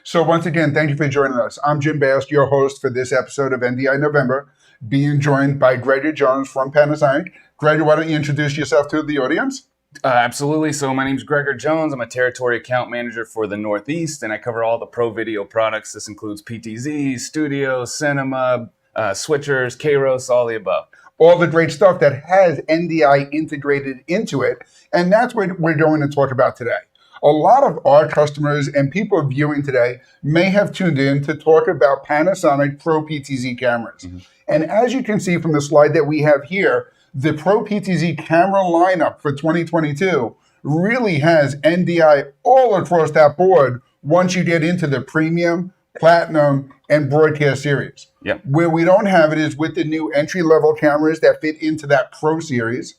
So once again, thank you for joining us. I'm Jim Bast, your host for this episode of NDI November, being joined by Gregory Jones from Panasonic. Gregory, why don't you introduce yourself to the audience? Absolutely. So my name is Gregory Jones. I'm a territory account manager for the Northeast, and I cover all the pro video products. This includes PTZ, studio, cinema, switchers, Kairos, all the above. All the great stuff that has NDI integrated into it, and that's what we're going to talk about today. A lot of our customers and people viewing today may have tuned in to talk about Panasonic Pro PTZ cameras. Mm-hmm. And as you can see from the slide that we have here, the Pro PTZ camera lineup for 2022 really has NDI all across that board once you get into the premium, platinum, and broadcast series. Yep. Where we don't have it is with the new entry-level cameras that fit into that Pro series.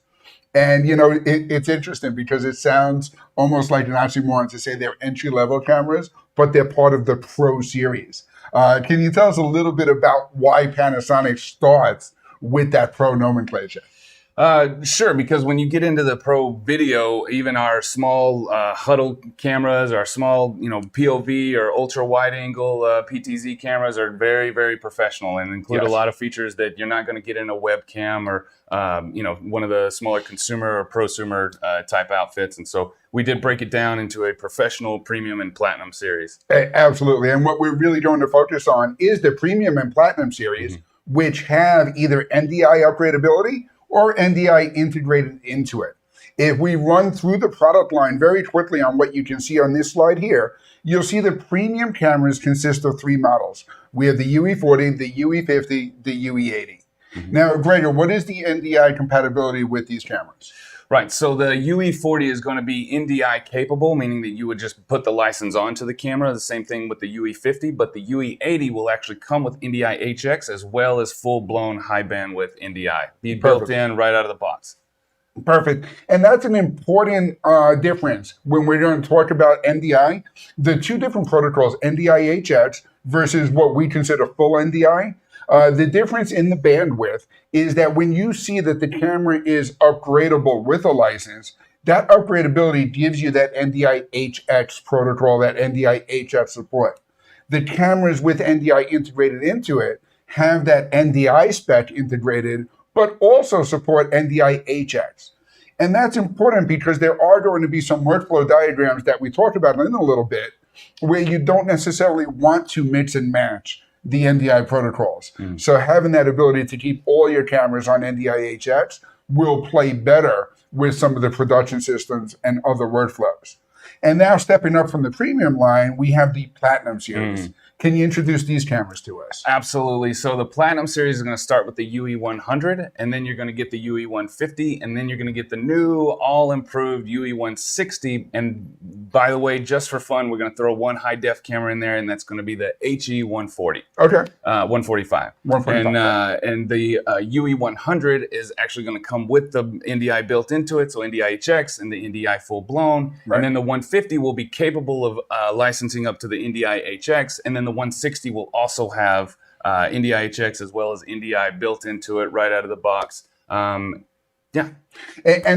And, you know, it's interesting because it sounds almost like an oxymoron to say they're entry-level cameras, but they're part of the Pro series. Can you tell us a little bit about why Panasonic starts with that Pro nomenclature? Sure, because when you get into the pro video, even our small huddle cameras, our small, POV or ultra wide angle PTZ cameras are very, very professional and include a lot of features that you're not going to get in a webcam or, one of the smaller consumer or prosumer type outfits. And so we did break it down into a professional, premium, and platinum series. Absolutely. And what we're really going to focus on is the premium and platinum series, which have either NDI upgradability or NDI integrated into it. If we run through the product line very quickly on what you can see on this slide here, you'll see the premium cameras consist of three models. We have the UE40, the UE50, the UE80. Mm-hmm. Now, Gregor, what is the NDI compatibility with these cameras? Right, so the UE40 is going to be NDI capable, meaning that you would just put the license onto the camera. The same thing with the UE50, but the UE80 will actually come with NDI HX as well as full-blown high bandwidth NDI. Be built in right out of the box. Perfect. And that's an important difference when we're going to talk about NDI. The two different protocols, NDI HX versus what we consider full NDI, the difference in the bandwidth is that when you see that the camera is upgradable with a license, that upgradability gives you that NDI HX protocol, that NDI HF support. The cameras with NDI integrated into it have that NDI spec integrated, but also support NDI HX. And that's important because there are going to be some workflow diagrams that we talk about in a little bit where you don't necessarily want to mix and match the NDI protocols. So having that ability to keep all your cameras on NDI HX will play better with some of the production systems and other workflows. And now stepping up from the premium line, we have the Platinum series. Can you introduce these cameras to us? Absolutely. So the Platinum series is going to start with the UE100, and then you're going to get the UE150, and then you're going to get the new, all-improved UE160. And by the way, just for fun, we're going to throw one high-def camera in there, and that's going to be the HE140. Okay. 145. 145. And the UE100 is actually going to come with the NDI built into it, so NDI HX and the NDI full-blown. Right. And then the 150 will be capable of licensing up to the NDI HX, and then the 160 will also have NDI HX as well as NDI built into it right out of the box. And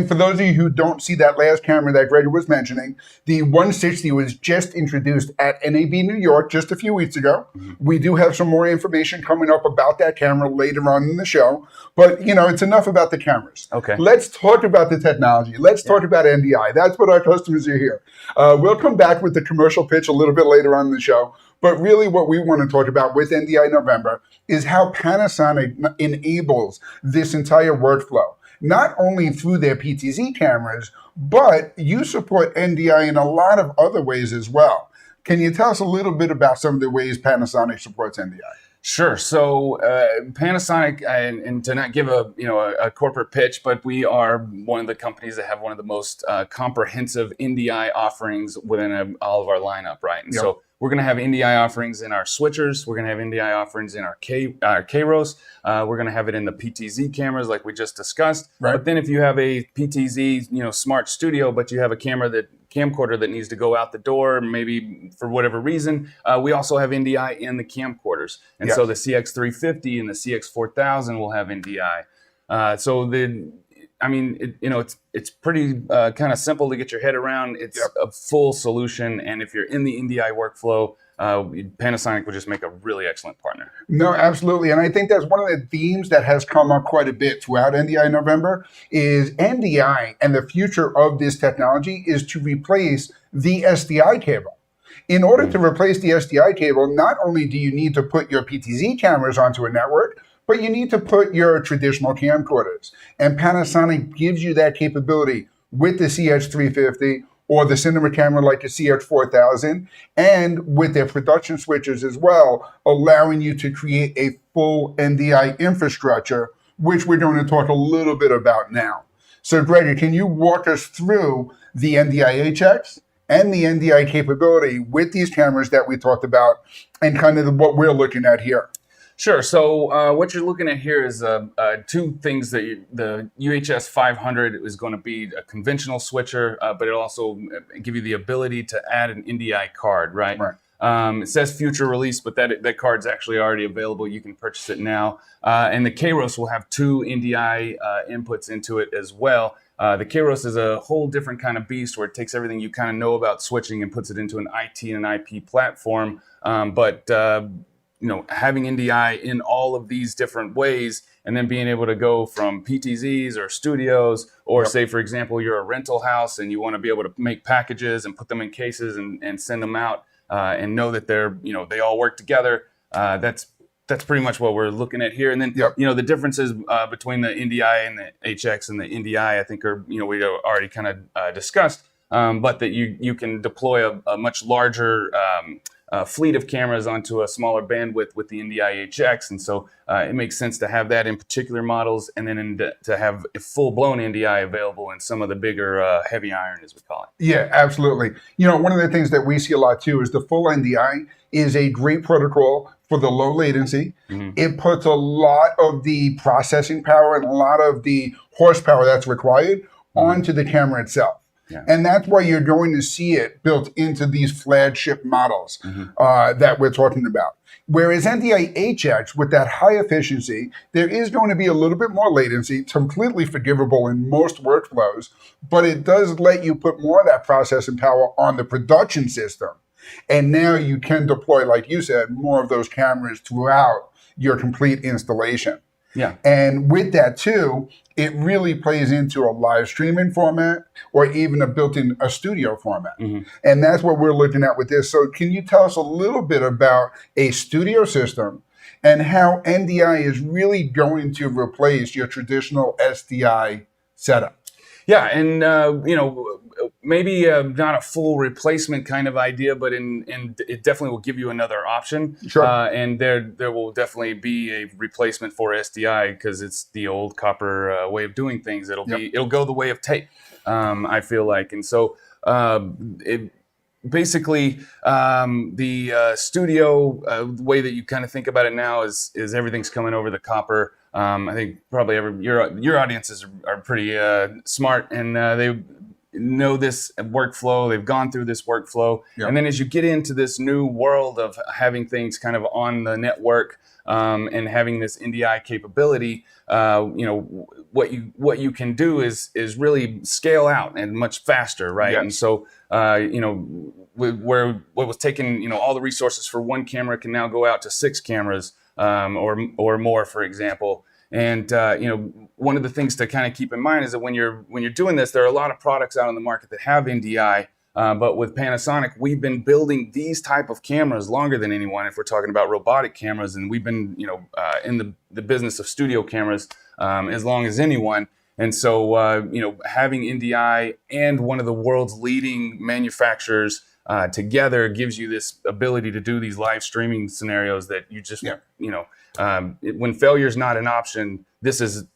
for those of you who don't see that last camera that Greg was mentioning, the 160 was just introduced at NAB New York just a few weeks ago. We do have some more information coming up about that camera later on in the show. But, it's enough about the cameras. Okay. Let's talk about the technology. Let's talk about NDI. That's what our customers are here. We'll come back with the commercial pitch a little bit later on in the show. But really what we want to talk about with NDI November is how Panasonic enables this entire workflow. Not only through their PTZ cameras, but you support NDI in a lot of other ways as well. Can you tell us a little bit about some of the ways Panasonic supports NDI? Sure. So Panasonic, and to not give a corporate pitch, but we are one of the companies that have one of the most comprehensive NDI offerings within all of our lineup, right? And so we're going to have NDI offerings in our switchers. We're going to have NDI offerings in our Kairos. We're going to have it in the PTZ cameras like we just discussed. Right. But then if you have a PTZ, smart studio, but you have a camcorder that needs to go out the door, maybe for whatever reason, we also have NDI in the camcorders. And so the CX350 and the CX4000 will have NDI. It's pretty kind of simple to get your head around. It's a full solution, and if you're in the NDI workflow, Panasonic would just make a really excellent partner. No, absolutely. And I think that's one of the themes that has come up quite a bit throughout NDI November is NDI and the future of this technology is to replace the SDI cable. In order to replace the SDI cable, not only do you need to put your PTZ cameras onto a network, but you need to put your traditional camcorders. And Panasonic gives you that capability with the CH350 or the cinema camera like the CH4000, and with their production switches as well, allowing you to create a full NDI infrastructure, which we're going to talk a little bit about now. So Gregor, can you walk us through the NDI HX and the NDI capability with these cameras that we talked about and kind of what we're looking at here? Sure. So what you're looking at here is two things that the UHS 500 is going to be a conventional switcher, but it'll also give you the ability to add an NDI card, right? It says future release, but that card's actually already available. You can purchase it now. And the Kairos will have two NDI inputs into it as well. The Kairos is a whole different kind of beast where it takes everything you kind of know about switching and puts it into an IT and an IP platform. Having NDI in all of these different ways and then being able to go from PTZs or studios or say, for example, you're a rental house and you want to be able to make packages and put them in cases and send them out and know that they all work together. That's pretty much what we're looking at here. And then, the differences between the NDI and the HX and the NDI, I think are, we already kind of discussed, but that you can deploy a much larger fleet of cameras onto a smaller bandwidth with the NDI HX. And so it makes sense to have that in particular models and then to have a full-blown NDI available in some of the bigger heavy iron, as we call it. Yeah, absolutely. One of the things that we see a lot too is the full NDI is a great protocol for the low latency. It puts a lot of the processing power and a lot of the horsepower that's required onto the camera itself. And that's why you're going to see it built into these flagship models that we're talking about. Whereas NDI HX, with that high efficiency, there is going to be a little bit more latency, completely forgivable in most workflows, but it does let you put more of that processing power on the production system. And now you can deploy, like you said, more of those cameras throughout your complete installation. And with that too, it really plays into a live streaming format or even a built-in studio format. And that's what we're looking at with this. So can you tell us a little bit about a studio system and how NDI is really going to replace your traditional SDI setup? Yeah, and maybe not a full replacement kind of idea, but it definitely will give you another option. And there will definitely be a replacement for SDI because it's the old copper way of doing things. It'll go the way of tape, I feel like, and so basically the studio the way that you kind of think about it now is everything's coming over the copper. I think probably your audiences are pretty smart and they know this workflow. They've gone through this workflow. And then as you get into this new world of having things kind of on the network and having this NDI capability, what you can do is really scale out and much faster, right? And so where what was taking all the resources for one camera can now go out to 6 cameras or more, for example. And one of the things to kind of keep in mind is that when you're doing this, there are a lot of products out on the market that have NDI, but with Panasonic, we've been building these type of cameras longer than anyone. If we're talking about robotic cameras, and we've been in the business of studio cameras as long as anyone. And so having NDI and one of the world's leading manufacturers together gives you this ability to do these live streaming scenarios that you just when failure is not an option, this is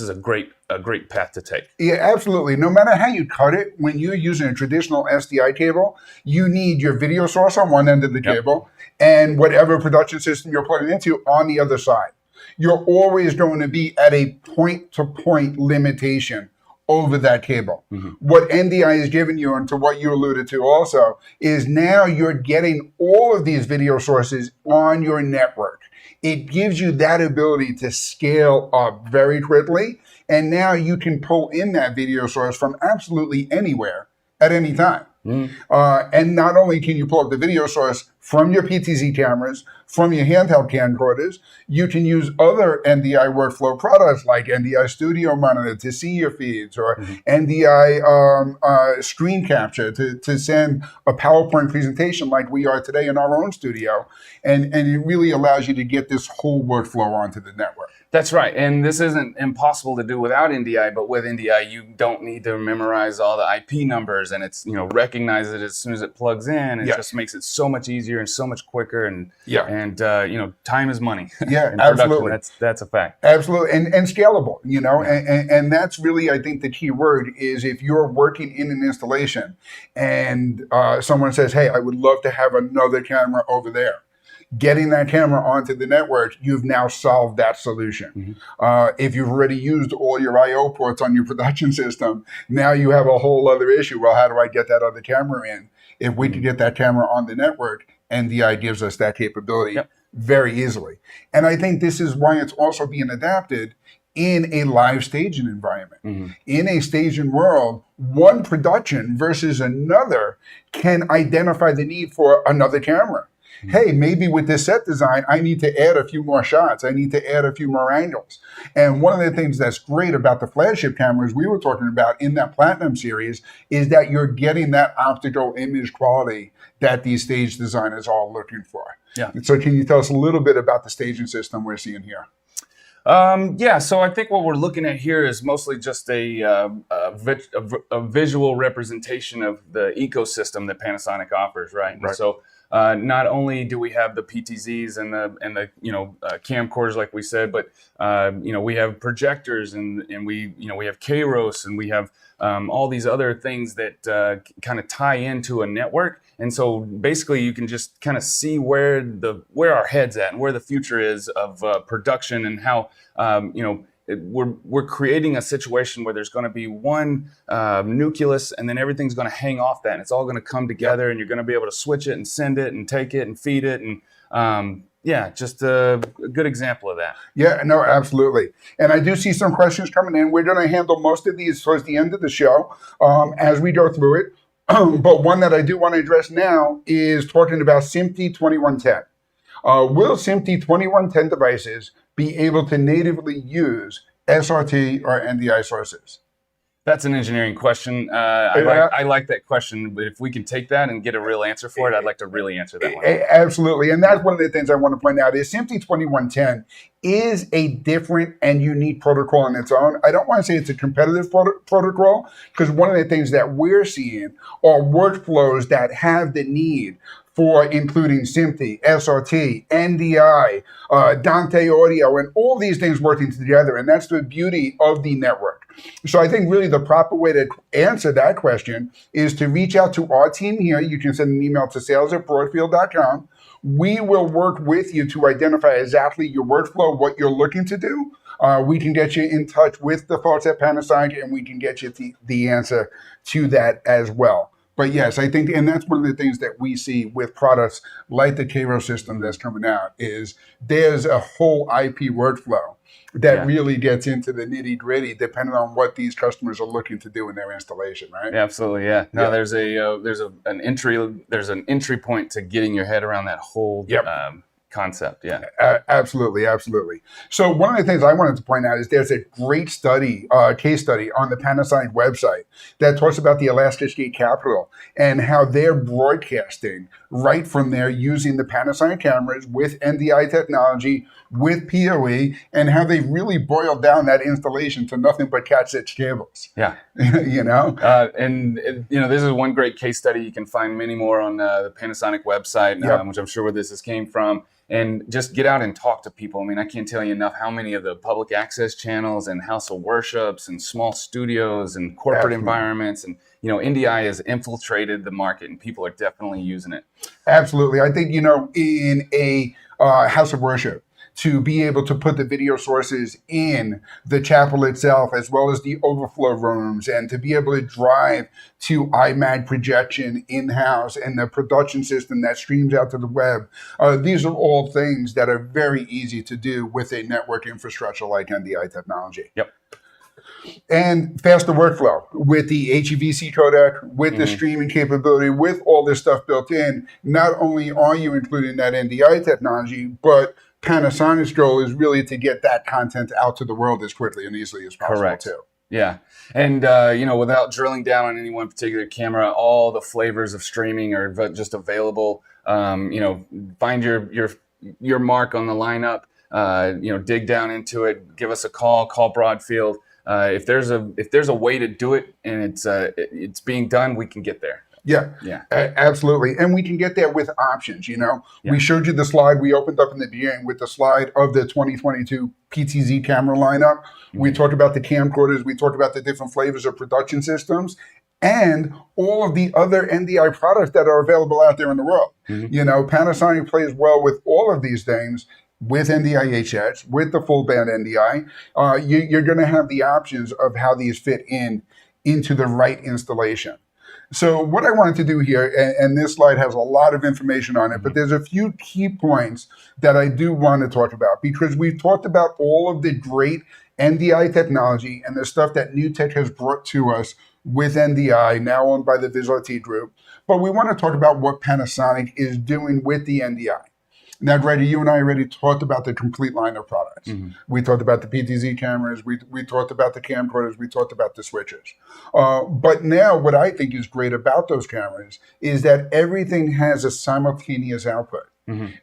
a great path to take. Yeah, absolutely. No matter how you cut it, when you're using a traditional SDI cable, you need your video source on one end of the cable and whatever production system you're plugging into on the other side. You're always going to be at a point-to-point limitation over that cable. What NDI has given you, and to what you alluded to also, is now you're getting all of these video sources on your network. It gives you that ability to scale up very quickly, and now you can pull in that video source from absolutely anywhere at any time. And not only can you pull up the video source from your PTZ cameras, from your handheld camcorders. You can use other NDI workflow products like NDI Studio Monitor to see your feeds, or NDI screen capture to send a PowerPoint presentation like we are today in our own studio. And it really allows you to get this whole workflow onto the network. That's right. And this isn't impossible to do without NDI, but with NDI, you don't need to memorize all the IP numbers, and it's, recognize it as soon as it plugs in. It just makes it so much easier and so much quicker. And, time is money. Yeah, absolutely. That's a fact. Absolutely. And scalable, and that's really, I think the key word is if you're working in an installation and someone says, hey, I would love to have another camera over there. Getting that camera onto the network, you've now solved that solution. If you've already used all your I/O ports on your production system, now you have a whole other issue. Well, how do I get that other camera in? If we could get that camera on the network, NDI gives us that capability very easily. And I think this is why it's also being adapted in a live staging environment. In a staging world, one production versus another can identify the need for another camera. Hey, maybe with this set design, I need to add a few more shots. I need to add a few more angles. And one of the things that's great about the flagship cameras we were talking about in that Platinum series is that you're getting that optical image quality that these stage designers are all looking for. Yeah. So can you tell us a little bit about the staging system we're seeing here? So I think what we're looking at here is mostly just a visual representation of the ecosystem that Panasonic offers, right? And so not only do we have the PTZs and the camcorders like we said, but we have projectors and we have Kairos, and we have all these other things that kind of tie into a network. And so basically you can just kind of see where our head's at and where the future is of production, and how we're creating a situation where there's going to be one nucleus, and then everything's going to hang off that, and it's all going to come together, and you're going to be able to switch it and send it and take it and feed it. And just a good example of that. Yeah, no, absolutely. And I do see some questions coming in. We're going to handle most of these towards the end of the show as we go through it. But one that I do want to address now is talking about SMPTE 2110. Will SMPTE 2110 devices be able to natively use SRT or NDI sources? That's an engineering question. I like that question, but if we can take that and get a real answer for it, I'd like to really answer that one. Absolutely. And that's one of the things I want to point out is SMPTE 2110 is a different and unique protocol on its own. I don't want to say it's a competitive protocol, because one of the things that we're seeing are workflows that have the need for including SMPTE, SRT, NDI, Dante Audio, and all these things working together. And that's the beauty of the network. So I think really the proper way to answer that question is to reach out to our team here. You can send an email to sales@broadfield.com. We will work with you to identify exactly your workflow, what you're looking to do. We can get you in touch with the folks at Panasonic, and we can get you the answer to that as well. But yes, I think, and that's one of the things that we see with products like the Kairos system that's coming out, is there's a whole IP workflow that really gets into the nitty gritty, depending on what these customers are looking to do in their installation, right? Absolutely, yeah. No, there's an entry point to getting your head around that whole concept. Yeah, absolutely. So one of the things I wanted to point out is there's a great study, case study on the Panasonic website that talks about the Alaska State Capitol and how they're broadcasting right from there using the Panasonic cameras with NDI technology, with PoE, and how they really boiled down that installation to nothing but Cat6 cables. Yeah. And this is one great case study. You can find many more on the Panasonic website, which I'm sure where this came from. And just get out and talk to people. I mean, I can't tell you enough how many of the public access channels and house of worships and small studios and corporate environments and, NDI has infiltrated the market, and people are definitely using it. Absolutely. I think, in a house of worship, to be able to put the video sources in the chapel itself, as well as the overflow rooms, and to be able to drive to iMac projection in-house and the production system that streams out to the web. These are all things that are very easy to do with a network infrastructure like NDI technology. Yep. And faster workflow with the HEVC codec, with the streaming capability, with all this stuff built in. Not only are you including that NDI technology, but Panasonic's goal is really to get that content out to the world as quickly and easily as possible. Correct. Too. Yeah. And, without drilling down on any one particular camera, all the flavors of streaming are just available. Find your mark on the lineup, dig down into it, give us a call Broadfield. If there's a way to do it and it's being done, we can get there. Yeah, absolutely. And we can get there with options, We showed you the slide we opened up in the beginning with the slide of the 2022 PTZ camera lineup. We talked about the camcorders. We talked about the different flavors of production systems and all of the other NDI products that are available out there in the world. Panasonic plays well with all of these things. With NDI HX, with the full band NDI, you're going to have the options of how these fit into the right installation. So what I wanted to do here, and this slide has a lot of information on it, but there's a few key points that I do want to talk about because we've talked about all of the great NDI technology and the stuff that NewTek has brought to us with NDI, now owned by the VisLT Group. But we want to talk about what Panasonic is doing with the NDI. Now, Grady, you and I already talked about the complete line of products. We talked about the PTZ cameras. We talked about the camcorders. We talked about the switches. But now what I think is great about those cameras is that everything has a simultaneous output.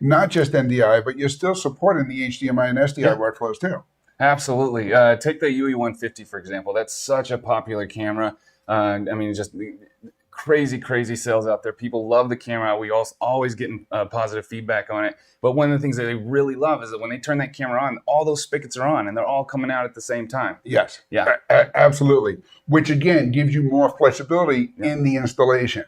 Not just NDI, but you're still supporting the HDMI and SDI workflows too. Absolutely. Take the UE150, for example. That's such a popular camera. Just crazy sales out there. People love the camera. We also always getting positive feedback on it. But one of the things that they really love is that when they turn that camera on, all those spigots are on and they're all coming out at the same time. Yes. Yeah. Absolutely. Which again gives you more flexibility in the installation.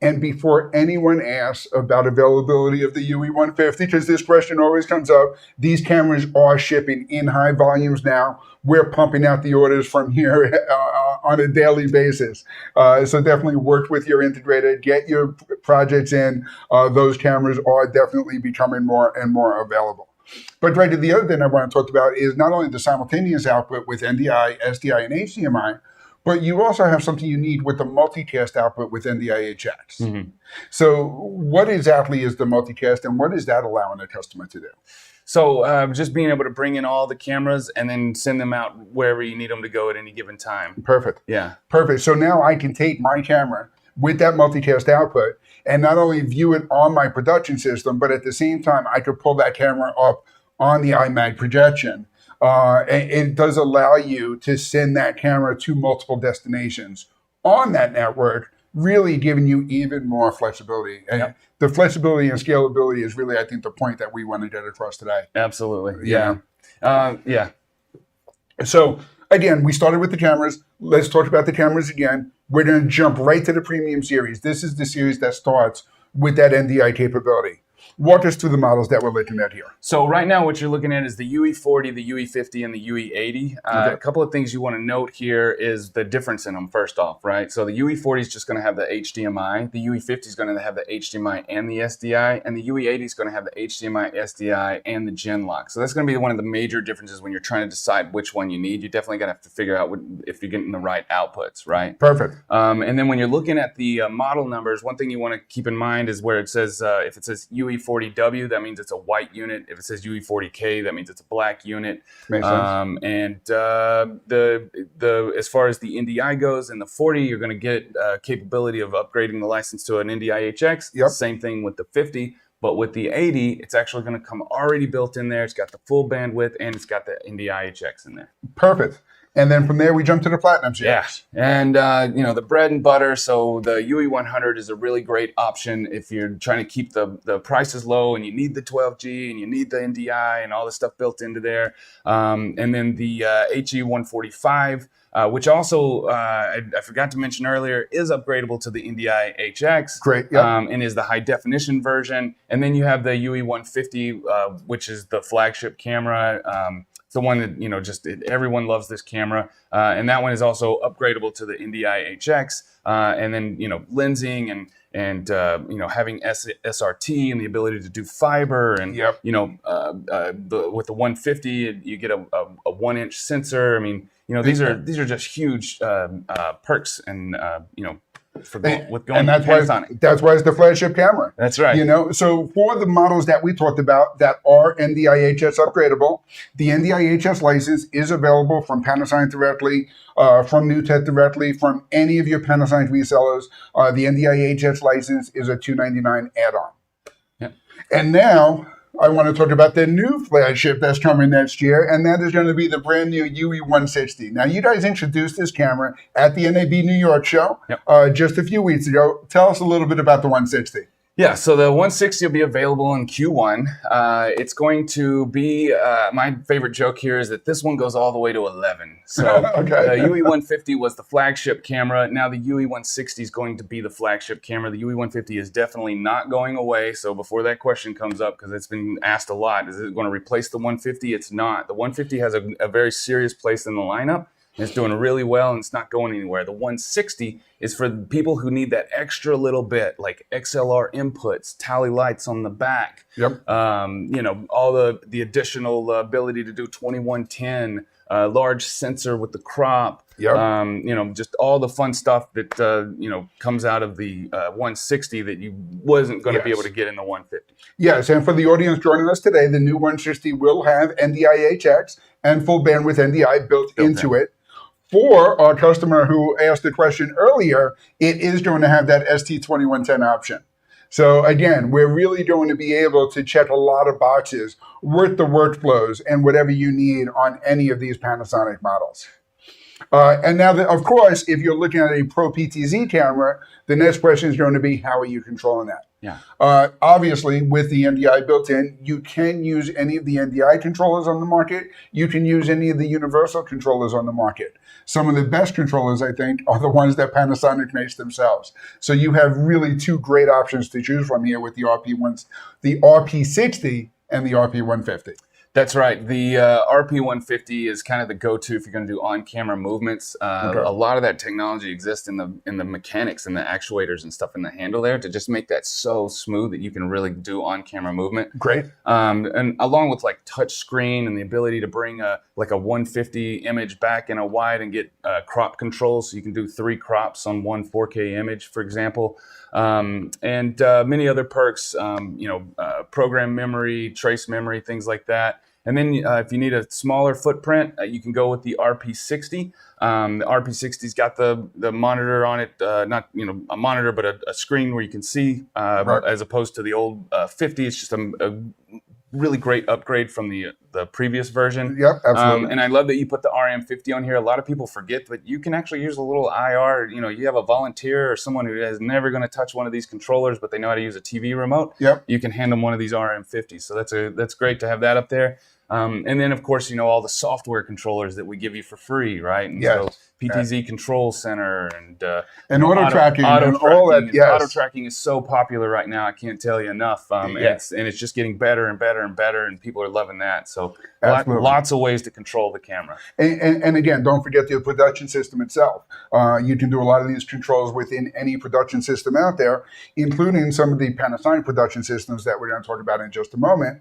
And before anyone asks about availability of the UE150, because this question always comes up, these cameras are shipping in high volumes now. We're pumping out the orders from here on a daily basis. So definitely work with your integrator, get your projects in. Those cameras are definitely becoming more and more available. But right, the other thing I want to talk about is not only the simultaneous output with NDI, SDI, and HDMI, but you also have something you need with the multicast output with NDI HX. So what exactly is the multicast and what is that allowing the customer to do? So just being able to bring in all the cameras and then send them out wherever you need them to go at any given time. Perfect. Yeah. Perfect. So now I can take my camera with that multicast output and not only view it on my production system, but at the same time, I could pull that camera up on the iMac projection. It does allow you to send that camera to multiple destinations on that network, really giving you even more flexibility. And the flexibility and scalability is really, I think, the point that we want to get across today. Absolutely. Yeah. Yeah. So again, we started with the cameras. Let's talk about the cameras again. We're going to jump right to the premium series. This is the series that starts with that NDI capability. Walk us through the models that we're looking at here. So right now what you're looking at is the UE40, the UE50, and the UE80. A couple of things you want to note here is the difference in them first off, right? So the UE40 is just going to have the HDMI. The UE50 is going to have the HDMI and the SDI. And the UE80 is going to have the HDMI, SDI, and the Gen Lock. So that's going to be one of the major differences when you're trying to decide which one you need. You're definitely going to have to figure out if you're getting the right outputs, right? Perfect. And then when you're looking at the model numbers, one thing you want to keep in mind is where it says, if it says UE40W, that means it's a white unit. If it says UE40K, that means it's a black unit. Makes sense. And as far as the NDI goes, in the 40, you're going to get capability of upgrading the license to an NDI HX. Same thing with the 50. But with the 80, it's actually going to come already built in there. It's got the full bandwidth and it's got the NDI HX in there. Perfect. And then from there, we jump to the Platinum series. Yeah, and the bread and butter. So the UE100 is a really great option if you're trying to keep the prices low and you need the 12G and you need the NDI and all the stuff built into there. And then the HE145, which also I forgot to mention earlier, is upgradable to the NDI HX. Great. And is the high definition version. And then you have the UE150, which is the flagship camera. It's the one that, everyone loves this camera. And that one is also upgradable to the NDI HX. And then, lensing and having SRT and the ability to do fiber. And, with the 150, you get a 1-inch sensor. I mean, these are just huge perks and for with going and to Panasonic. That's why it's the flagship camera. That's right. So for the models that we talked about that are NDI HS upgradable, the NDI HS license is available from Panasonic directly, from NewTek directly, from any of your Panasonic resellers. The NDI HS license is a $299 add-on. Yeah. And now I want to talk about the new flagship that's coming next year, and that is going to be the brand new UE160. Now, you guys introduced this camera at the NAB New York show just a few weeks ago. Tell us a little bit about the 160. Yeah, so the 160 will be available in Q1. It's going to be, my favorite joke here is that this one goes all the way to 11. So Okay. the UE150 was the flagship camera. Now the UE160 is going to be the flagship camera. The UE150 is definitely not going away. So before that question comes up, because it's been asked a lot, is it going to replace the 150? It's not. The 150 has a very serious place in the lineup. It's doing really well and it's not going anywhere. The 160 is for people who need that extra little bit, like XLR inputs, tally lights on the back. Yep. All the additional ability to do 2110, large sensor with the crop. Yep. Just all the fun stuff that comes out of the 160 that you wasn't going to be able to get in the 150. Yes, and for the audience joining us today, the new 160 will have NDI HX and full bandwidth NDI built into it. For our customer who asked the question earlier, it is going to have that ST2110 option. So again, we're really going to be able to check a lot of boxes with the workflows and whatever you need on any of these Panasonic models. And now, of course, if you're looking at a Pro PTZ camera, the next question is going to be, how are you controlling that? Yeah. Obviously, with the NDI built in, you can use any of the NDI controllers on the market. You can use any of the universal controllers on the market. Some of the best controllers, I think, are the ones that Panasonic makes themselves. So you have really two great options to choose from here with the the RP60 and the RP150. That's right. The RP150 is kind of the go-to if you're going to do on-camera movements. A lot of that technology exists in the mechanics and the actuators and stuff in the handle there to just make that so smooth that you can really do on-camera movement. Great. And along with like touch screen and the ability to bring a 150 image back in a wide and get crop controls, so you can do 3 crops on one 4K image, for example. And many other perks, program memory, trace memory, things like that. And then if you need a smaller footprint, you can go with the RP60. The RP60's got the monitor on it, not a monitor, but a screen where you can see, as opposed to the old 50. It's just a really great upgrade from the previous version. Yep, absolutely. And I love that you put the RM50 on here. A lot of people forget that you can actually use a little IR. You have a volunteer or someone who is never going to touch one of these controllers, but they know how to use a TV remote. Yep. You can hand them one of these RM50s. So that's great to have that up there. And then, of course, all the software controllers that we give you for free, right? And so PTZ Control Center and auto tracking and all that. Yes. Auto tracking is so popular right now. I can't tell you enough. And it's just getting better and better and better, and people are loving that. So lots of ways to control the camera. And again, don't forget the production system itself. You can do a lot of these controls within any production system out there, including some of the Panasonic production systems that we're going to talk about in just a moment.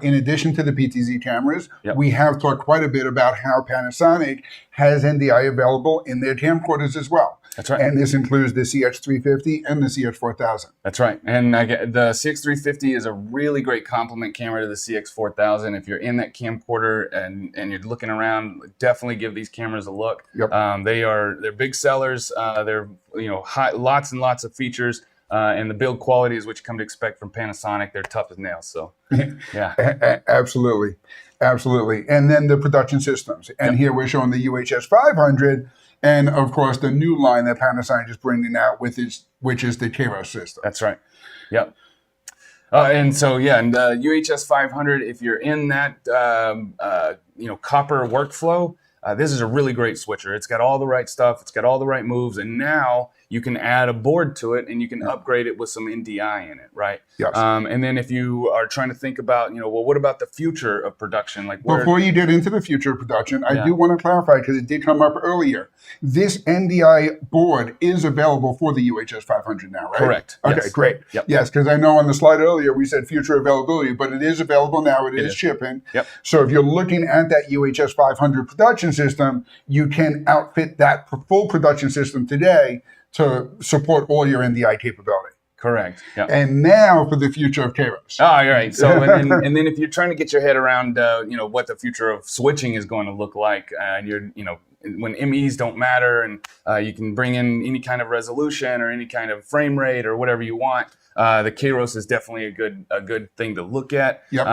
In addition to the PTZ cameras, we have talked quite a bit about how Panasonic has NDI available in their camcorders as well. That's right. And this includes the CX350 and the CX4000. That's right. And the CX350 is a really great complement camera to the CX4000. If you're in that camcorder and you're looking around, definitely give these cameras a look. Yep. They're big sellers. They're lots and lots of features. And the build quality is what you come to expect from Panasonic. They're tough as nails. So, yeah. Absolutely. And then the production systems. And here we're showing the UHS 500. And, of course, the new line that Panasonic is bringing out, which is the Kairos system. That's right. Yep. And so, and the UHS 500, if you're in that, copper workflow, this is a really great switcher. It's got all the right stuff. It's got all the right moves. And now you can add a board to it and you can upgrade it with some NDI in it, right? Yes. And then if you are trying to think about, well, what about the future of production? Like before you get into the future of production, I do want to clarify, because it did come up earlier. This NDI board is available for the UHS 500 now, right? Correct. Okay, Yes. great. Yep. Yes, because I know on the slide earlier we said future availability, but it is available now. It is shipping. Yep. So if you're looking at that UHS 500 production system, you can outfit that full production system today to support all your NDI capability. Correct. Yeah. And now for the future of Kairos. Oh, you're right. So, and then if you're trying to get your head around, what the future of switching is going to look like, and when MEs don't matter, and you can bring in any kind of resolution or any kind of frame rate or whatever you want, the Kairos is definitely a good thing to look at. Yep.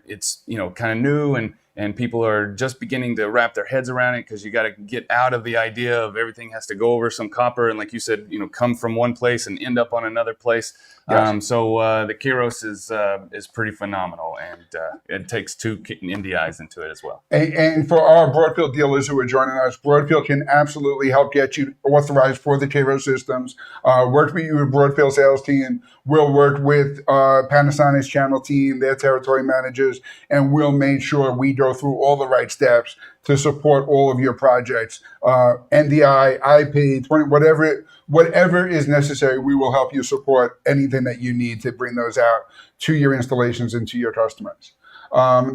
It's kind of new, and people are just beginning to wrap their heads around it, because you got to get out of the idea of everything has to go over some copper and, like you said, come from one place and end up on another place. Yes. So the Kairos is pretty phenomenal, and it takes two NDIs into it as well. And for our Broadfield dealers who are joining us, Broadfield can absolutely help get you authorized for the Kairos systems. Work with your Broadfield sales team. We'll work with Panasonic's channel team, their territory managers, and we'll make sure we go through all the right steps to support all of your projects. NDI, IP, 20, whatever is necessary, we will help you support anything that you need to bring those out to your installations and to your customers.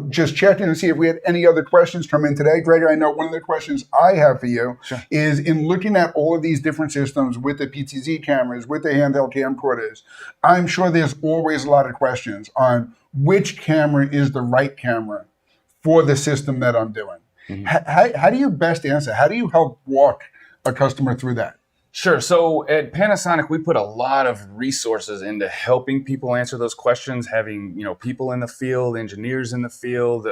Just checking to see if we had any other questions come in today. Gregor, I know one of the questions I have for you is, in looking at all of these different systems with the PTZ cameras, with the handheld camcorders, I'm sure there's always a lot of questions on which camera is the right camera for the system that I'm doing. Mm-hmm. How do you best answer? How do you help walk a customer through that? Sure. So at Panasonic, we put a lot of resources into helping people answer those questions, having, people in the field, engineers in the field,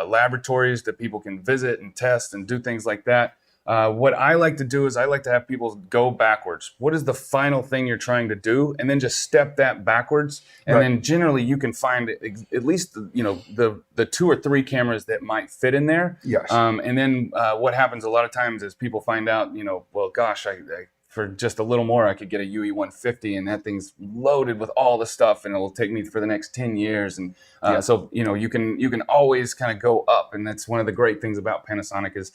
laboratories that people can visit and test and do things like that. What I like to do is I like to have people go backwards. What is the final thing you're trying to do? And then just step that backwards. And then generally you can find at least, the 2 or 3 cameras that might fit in there. Yes. And then what happens a lot of times is people find out, well, gosh, I for just a little more, I could get a UE 150, and that thing's loaded with all the stuff, and it'll take me for the next 10 years. And so, you can always kind of go up. And that's one of the great things about Panasonic is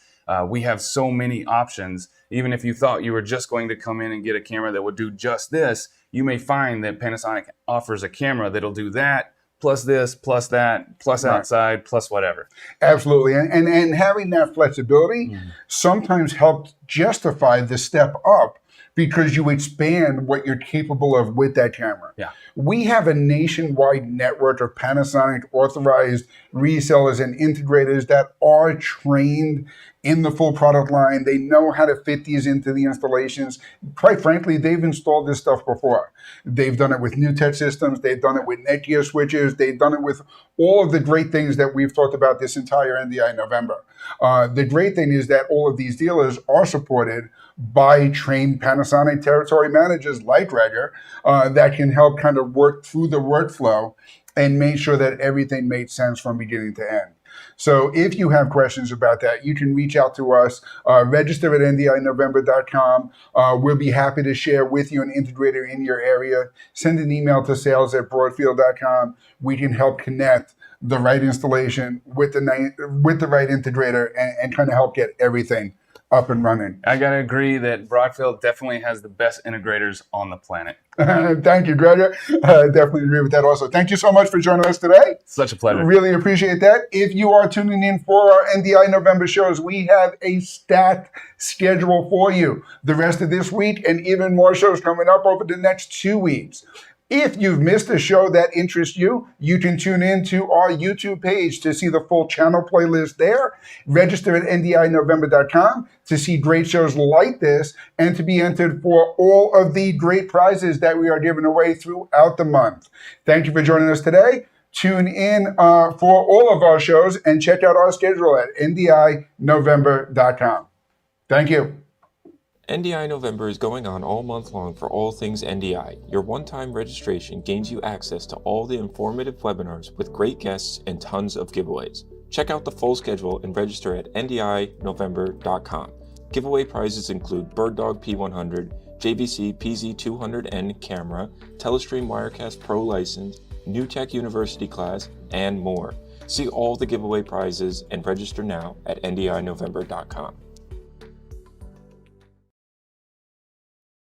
we have so many options. Even if you thought you were just going to come in and get a camera that would do just this, you may find that Panasonic offers a camera that'll do that, plus this, plus that, plus outside, plus whatever. Absolutely. And having that flexibility sometimes helps justify the step up, because you expand what you're capable of with that camera. Yeah. We have a nationwide network of Panasonic authorized resellers and integrators that are trained in the full product line. They know how to fit these into the installations. Quite frankly, they've installed this stuff before. They've done it with new tech systems. They've done it with Netgear switches. They've done it with all of the great things that we've talked about this entire NDI November. The great thing is that all of these dealers are supported by trained Panasonic territory managers like Gregor that can help kind of work through the workflow and make sure that everything makes sense from beginning to end. So if you have questions about that, you can reach out to us, register at NDINovember.com. We'll be happy to share with you an integrator in your area. Send an email to sales@broadfield.com. We can help connect the right installation with the right integrator and kind of help get everything up and running. I got to agree that Broadfield definitely has the best integrators on the planet. Thank you, Gregor. Definitely agree with that also. Thank you so much for joining us today. Such a pleasure. Really appreciate that. If you are tuning in for our NDI November shows, we have a stacked schedule for you the rest of this week, and even more shows coming up over the next 2 weeks. If you've missed a show that interests you, you can tune in to our YouTube page to see the full channel playlist there. Register at NDINovember.com to see great shows like this and to be entered for all of the great prizes that we are giving away throughout the month. Thank you for joining us today. Tune in for all of our shows and check out our schedule at NDINovember.com. Thank you. NDI November is going on all month long for all things NDI. Your one-time registration gains you access to all the informative webinars with great guests and tons of giveaways. Check out the full schedule and register at NDINovember.com. Giveaway prizes include BirdDog P100, JVC PZ200N camera, Telestream Wirecast Pro license, NewTek University class, and more. See all the giveaway prizes and register now at NDINovember.com.